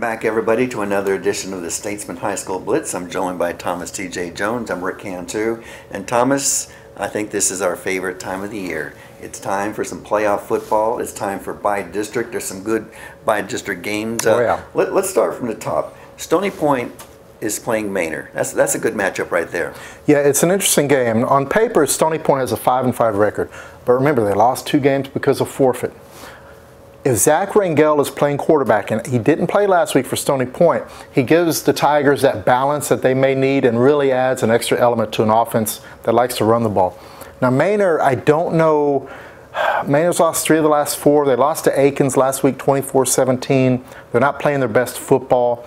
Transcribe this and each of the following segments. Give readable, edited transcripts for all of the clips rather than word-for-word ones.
Welcome back, everybody, to another edition of the Statesman High School Blitz. I'm joined by Thomas T.J. Jones. I'm Rick Cantu. And Thomas, I think this is our favorite time of the year. It's time for some playoff football. It's time for by-district. There's some good by-district games. Let's start from the top. Stony Point is playing Manor. That's a good matchup right there. Yeah, it's an interesting game. On paper, Stony Point has a 5-5 record. But remember, they lost 2 games because of forfeit. If Zach Rangel is playing quarterback, and he didn't play last week for Stony Point, he gives the Tigers that balance that they may need and really adds an extra element to an offense that likes to run the ball. Now, Manor, I don't know. Manor's lost 3 of the last 4. They lost to Aikens last week, 24-17. They're not playing their best football.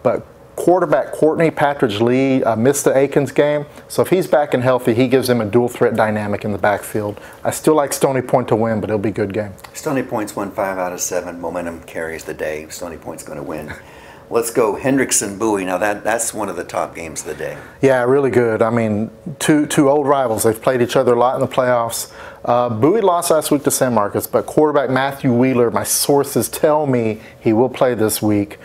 But quarterback Courtney Patridge-Lee missed the Aikens game. So if he's back and healthy, he gives them a dual threat dynamic in the backfield. I still like Stony Point to win, but it'll be a good game. Stony Point's won 5 out of 7. Momentum carries the day. Stony Point's going to win. Let's go Hendrickson Bowie. Now that's one of the top games of the day. Yeah, really good. I mean, two old rivals. They've played each other a lot in the playoffs. Bowie lost last week to San Marcos, but quarterback Matthew Wheeler, my sources tell me he will play this week.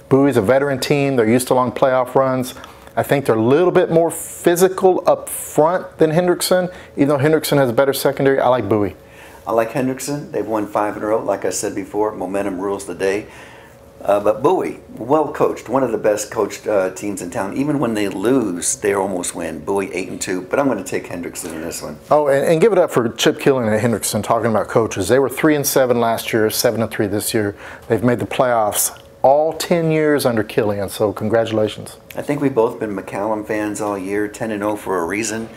Bowie's a veteran team. They're used to long playoff runs. I think they're a little bit more physical up front than Hendrickson. Even though Hendrickson has a better secondary, I like Bowie. I like Hendrickson. They've won 5 in a row. Like I said before, momentum rules the day. But Bowie, well coached, one of the best coached teams in town. Even when they lose, they almost win. Bowie 8-2, but I'm going to take Hendrickson in this one. Oh, and give it up for Chip Killian at Hendrickson. Talking about coaches, they were 3-7 last year, 7-3 this year. They've made the playoffs all 10 years under Killian. So congratulations. I think we've both been McCallum fans all year, 10-0 for a reason.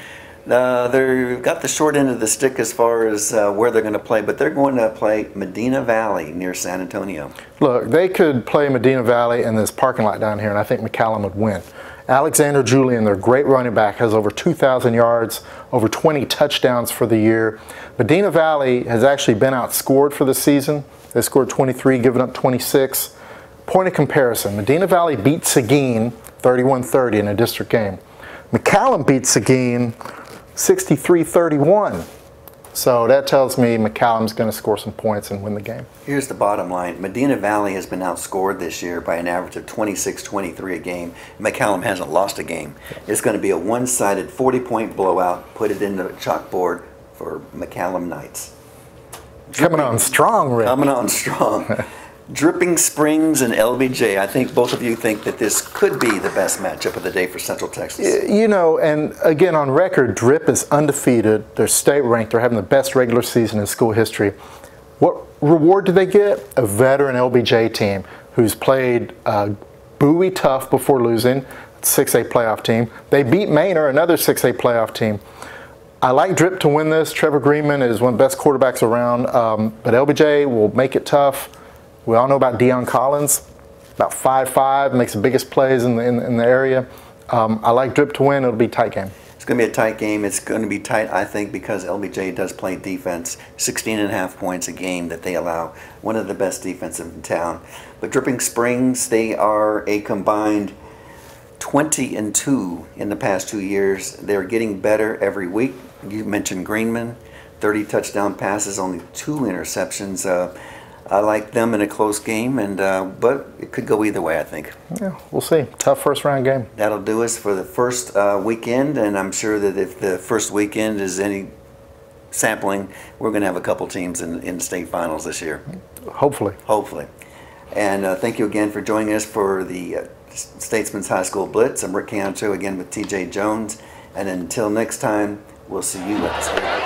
They've got the short end of the stick as far as where they're going to play, but they're going to play Medina Valley near San Antonio. Look, they could play Medina Valley in this parking lot down here, and I think McCallum would win. Alexander Julian, their great running back, has over 2,000 yards, over 20 touchdowns for the year. Medina Valley has actually been outscored for the season. They scored 23, giving up 26. Point of comparison, Medina Valley beat Seguin 31-30 in a district game. McCallum beat Seguin 63-31. So that tells me McCallum's going to score some points and win the game. Here's the bottom line. Medina Valley has been outscored this year by an average of 26-23 a game. McCallum hasn't lost a game. It's going to be a one-sided 40-point blowout. Put it in the chalkboard for McCallum Knights. Coming on strong, Rick. Coming on strong. Dripping Springs and LBJ. I think both of you think that this could be the best matchup of the day for Central Texas. You know, and again, on record, Drip is undefeated. They're state ranked. They're having the best regular season in school history. What reward do they get? A veteran LBJ team who's played Bowie tough before losing. 6A playoff team. They beat Manor, another 6A playoff team. I like Drip to win this. Trevor Greenman is one of the best quarterbacks around, but LBJ will make it tough. We all know about Deion Collins, about 5'5", makes the biggest plays in the area. I like Drip to win. It'll be a tight game. It's going to be a tight game. It's going to be tight, I think, because LBJ does play defense. 16.5 points a game that they allow. One of the best defensive in town. But Dripping Springs, they are a combined 20-2 in the past 2 years. They're getting better every week. You mentioned Greenman, 30 touchdown passes, only 2 interceptions. I like them in a close game, but it could go either way, I think. Yeah, we'll see. Tough first-round game. That'll do us for the first weekend, and I'm sure that if the first weekend is any sampling, we're going to have a couple teams in the state finals this year. Hopefully. Hopefully. And thank you again for joining us for the Statesman's High School Blitz. I'm Rick Cantu, again with T.J. Jones. And until next time, we'll see you at the state.